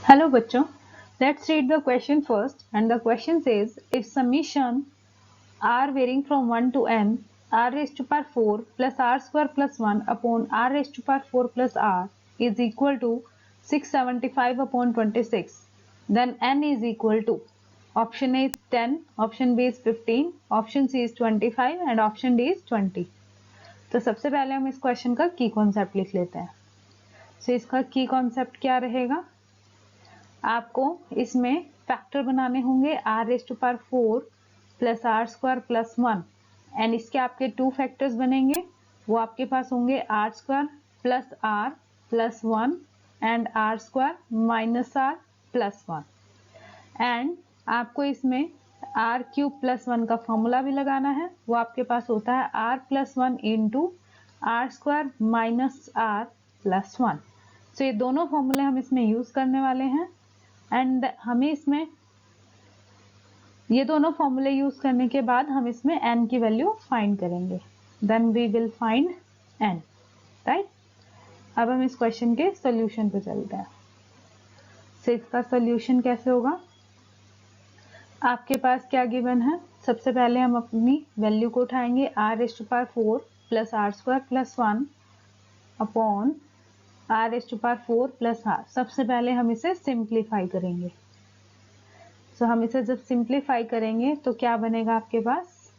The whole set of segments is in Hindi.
Hello बच्चों, let's read the question first and the question says if summation r varying from 1 to n r raised to power 4 plus r square plus 1 upon r raised to power 4 plus r is equal to 675 upon 26, then n is equal to option A is 10, option B is 15, option C is 25 and option D is 20। तो सबसे पहले हम इस क्वेश्चन का की कॉन्सेप्ट लिख लेते हैं। तो इसका की कॉन्सेप्ट क्या रहेगा, आपको इसमें फैक्टर बनाने होंगे r raise to power 4 plus R square plus 1 and इसके आपके टू फैक्टर्स बनेंगे। वो आपके पास होंगे R square plus R plus 1 and R square minus are plus 1 and आपको इसमें आर क्यूब प्लस 1 का फॉर्मूला भी लगाना है। वो आपके पास होता है R plus 1 into are square minus are plus 1। तो ये दोनों फॉर्मूले हम इसमें यूज करने वाले हैं एंड हमें इसमें ये दोनों फॉर्मूले यूज करने के बाद हम इसमें n की वैल्यू फाइंड करेंगे, then we will find n, right. अब हम इस क्वेश्चन के सॉल्यूशन पे चलते हैं। तो इसका सॉल्यूशन कैसे होगा, आपके पास क्या गिवन है, सबसे पहले हम अपनी वैल्यू को उठाएंगे r raise to power 4 plus R square plus 1 upon r raise to power 4 plus r। सबसे पहले हम इसे सिंप्लीफाई करेंगे। तो हम इसे जब सिंप्लीफाई करेंगे तो क्या बनेगा आपके पास,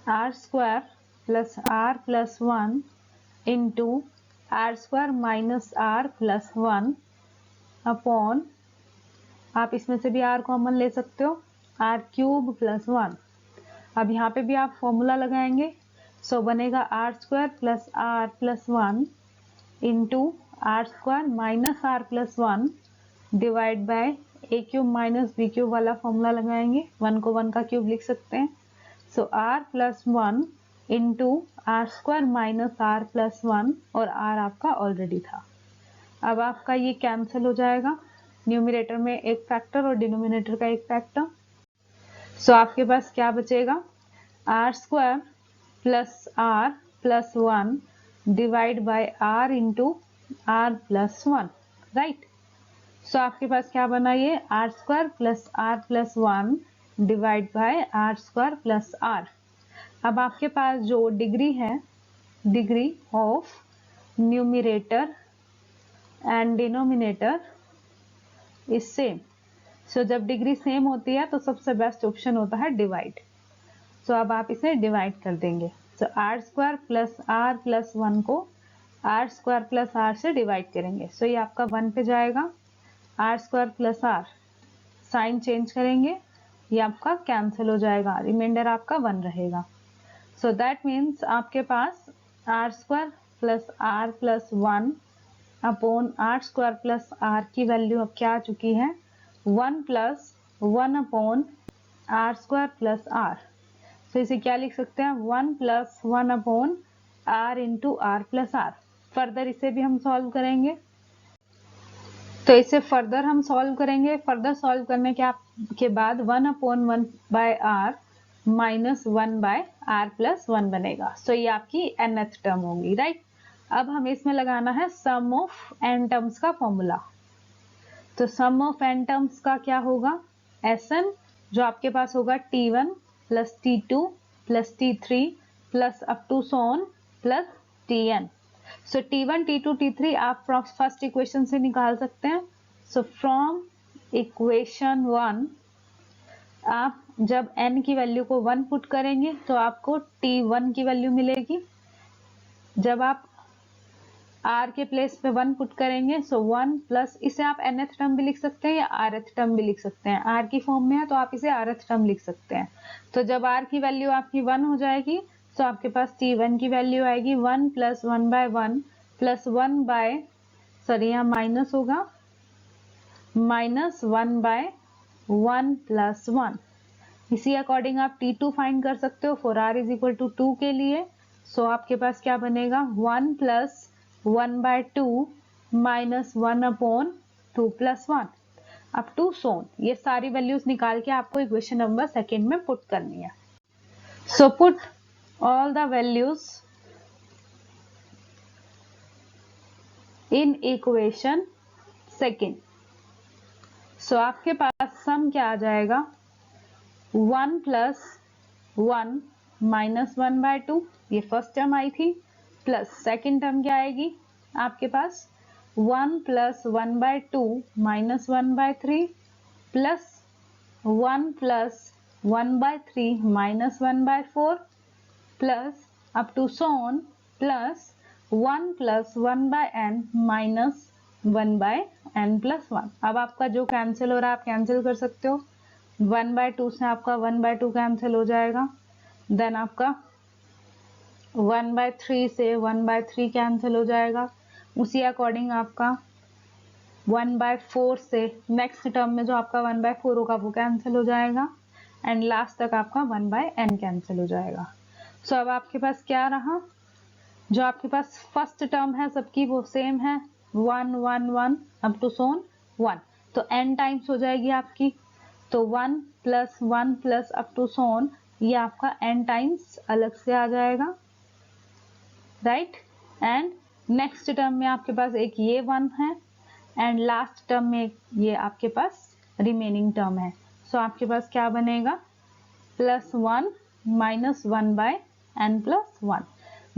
are square plus R plus 1 into are square minus are plus 1 upon, आप इसमें से भी आर कॉमन ले सकते हो, आर क्यूब प्लस 1। अब यहाँ पे भी आप फॉर्मूला लगाएंगे, सो बनेगा r square plus 1 into are square minus are plus 1 divide by a cube minus b cube वाला फॉर्मूला लगाएंगे, 1 को 1 का क्यूब लिख सकते हैं। So r plus 1 into are square minus are plus 1 और आर आपका ऑलरेडी था। अब आपका ये कैंसिल हो जाएगा, न्यूमरेटर में एक फैक्टर और डिनोमिनेटर का एक फैक्टर। सो आपके पास क्या बचेगा, r square plus 1 divide by r into r plus 1, right. So आपके पास क्या बना, ये r square plus 1 divide by r square plus r. अब आपके पास जो डिग्री है, degree of numerator and denominator is same. So जब डिग्री सेम होती है तो सबसे बेस्ट ऑप्शन होता है डिवाइड। सो अब आप इसे डिवाइड कर देंगे। सो आर स्क्वायर प्लस 1 को आर स्क्वायर प्लस आर से डिवाइड करेंगे। सो ये आपका 1 पे जाएगा, R square plus R, sign change करेंगे, ये आपका कैंसिल हो जाएगा, रिमाइंडर आपका 1 रहेगा। सो दैट मीन्स आपके पास are square plus 1 upon r square plus r की वैल्यू अब क्या आ चुकी है, 1 plus 1 upon r square plus r. तो इसे क्या लिख सकते हैं, 1 plus 1 upon r into r plus r. Further इसे भी हम सॉल्व करेंगे, तो इसे फर्दर हम सॉल्व करेंगे। फर्दर सॉल्व करने के बाद 1 upon 1 by R minus 1 by R plus 1 बनेगा। सो ये आपकी nth टर्म होगी, राइट। अब हमें इसमें लगाना है सम ऑफ n टर्म्स का फॉर्मूला। तो सम ऑफ n टर्म्स का क्या होगा, Sn, जो आपके पास होगा T1 plus T2 plus T3 plus up to so on plus Tn। So T1, T2, T3 आप फर्स्ट इक्वेशन से निकाल सकते हैं। सो फ्रॉम इक्वेशन 1 आप जब n की वैल्यू को 1 पुट करेंगे तो आपको T1 की वैल्यू मिलेगी। जब आप r के प्लेस पे 1 पुट करेंगे सो 1 प्लस, इसे आप nth टर्म भी लिख सकते हैं या rth टर्म भी लिख सकते हैं। r की फॉर्म में है तो आप इसे rth टर्म लिख सकते हैं। तो जब r की वैल्यू आपकी 1 हो जाएगी तो आपके पास T1 की वैल्यू आएगी 1 plus 1 by 1 plus 1 by, sorry यहाँ माइनस होगा, माइनस 1 बाय 1 प्लस 1। इसी अकॉर्डिंग आप T2 फाइंड कर सकते हो for r is equal to 2 के लिए। सो आपके पास क्या बनेगा, 1 plus 1 by 2 minus 1 upon 2 plus 1 up to so on. ये सारी वैल्यूज निकाल के आपको इक्वेशन नंबर सेकेंड में पुट करनी है। So put all the values in equation second। सो आपके पास सम क्या आ जाएगा, 1 प्लस 1 माइनस 1/2, ये फर्स्ट टर्म आई थी, प्लस सेकेंड टर्म क्या आएगी आपके पास 1 plus 1/2 minus 1/3 plus 1 plus 1/3 minus 1/4 plus up to so on plus 1 plus 1/n minus 1/n plus 1। अब आपका जो कैंसिल हो रहा है आप कैंसिल कर सकते हो, 1/2 से आपका 1/2 कैंसिल हो जाएगा, देन आपका 1/3 से 1/3 कैंसिल हो जाएगा, उसी अकॉर्डिंग आपका 1/4 से नेक्स्ट टर्म में जो आपका 1/4 होगा वो कैंसिल हो जाएगा, एंड लास्ट तक आपका 1/n कैंसिल हो जाएगा। सो अब आपके पास क्या रहा, जो आपके पास फर्स्ट टर्म है सबकी वो सेम है 1 1 1 अप टू सोन 1, तो n टाइम्स हो जाएगी आपकी, तो 1 plus 1 plus up to so on ये आपका n टाइम्स अलग से आ जाएगा, राइट। एंड नेक्स्ट टर्म में आपके पास एक ये 1 है एंड लास्ट टर्म में ये आपके पास रिमेनिंग टर्म है। सो आपके पास क्या बनेगा, +1 माइनस 1/n प्लस 1।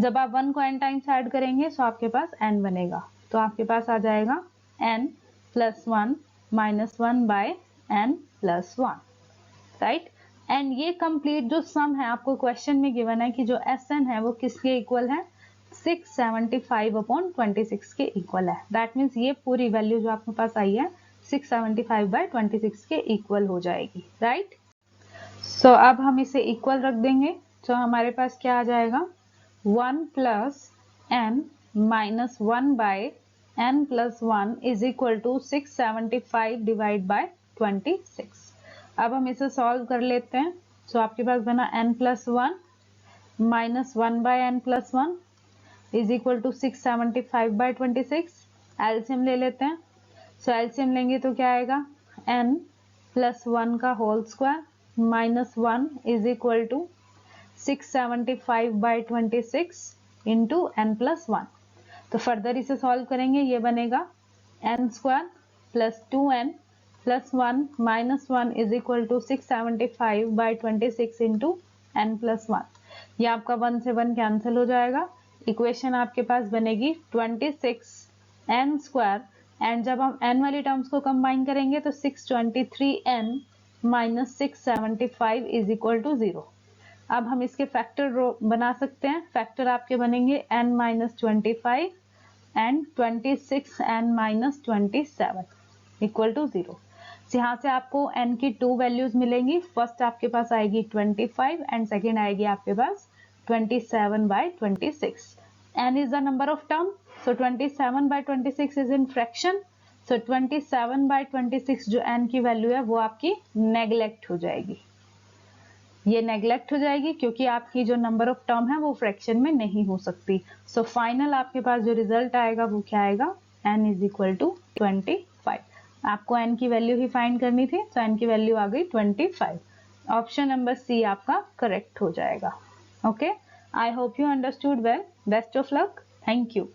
जब आप 1 को n टाइम्स ऐड करेंगे तो आपके पास n बनेगा, तो आपके पास आ जाएगा n plus 1 minus 1/n plus 1, right. And ये कंप्लीट जो सम है आपको क्वेश्चन में गिवन है कि जो Sn है वो किसके इक्वल है, 675/26 के इक्वल है। दैट मीन्स ये पूरी वैल्यू जो आपके पास आई है 675/26 के इक्वल हो जाएगी, राइट। सो अब हम इसे इक्वल रख देंगे, तो हमारे पास क्या आ जाएगा 1 plus n minus 1/n plus 1 is equal to 675 divide by 26। अब हम इसे सॉल्व कर लेते हैं। सो आपके पास बना n plus 1 minus 1/n plus 1 is equal to 675/26। LCM ले लेते हैं। सो एलसीएम लेंगे तो क्या आएगा, n प्लस 1 का whole square minus 1 is equal to 675/26 into n plus 1। तो फर्दर इसे सॉल्व करेंगे, ये बनेगा n square plus 2n plus 1 minus 1 is equal to 675/26 into n plus 1। ये आपका 1 से 1 कैंसिल हो जाएगा, इक्वेशन आपके पास बनेगी 26n स्क्वायर, एंड जब हम n वाली टर्म्स को कंबाइन करेंगे तो 623n minus 675 is equal to 0। अब हम इसके फैक्टर बना सकते हैं, फैक्टर आपके बनेंगे n minus 25 and 26n minus 27 equal to 0। यहाँ से आपको n की 2 वैल्यूज मिलेंगी, फर्स्ट आपके पास आएगी 25 एंड सेकेंड आएगी आपके पास 27/26। n is the number of term, so 27/26 is in fraction, so 27/26 जो n की वैल्यू है वो आपकी नेग्लेक्ट हो जाएगी, ये नेग्लेक्ट हो जाएगी क्योंकि आपकी जो नंबर ऑफ टर्म है वो फ्रैक्शन में नहीं हो सकती। सो फाइनल आपके पास जो रिजल्ट आएगा वो क्या आएगा, n इज इक्वल टू 25। आपको n की वैल्यू ही फाइंड करनी थी, तो n की वैल्यू आ गई 25। ऑप्शन नंबर सी आपका करेक्ट हो जाएगा। Okay, I hope you understood well. Best of luck, thank you.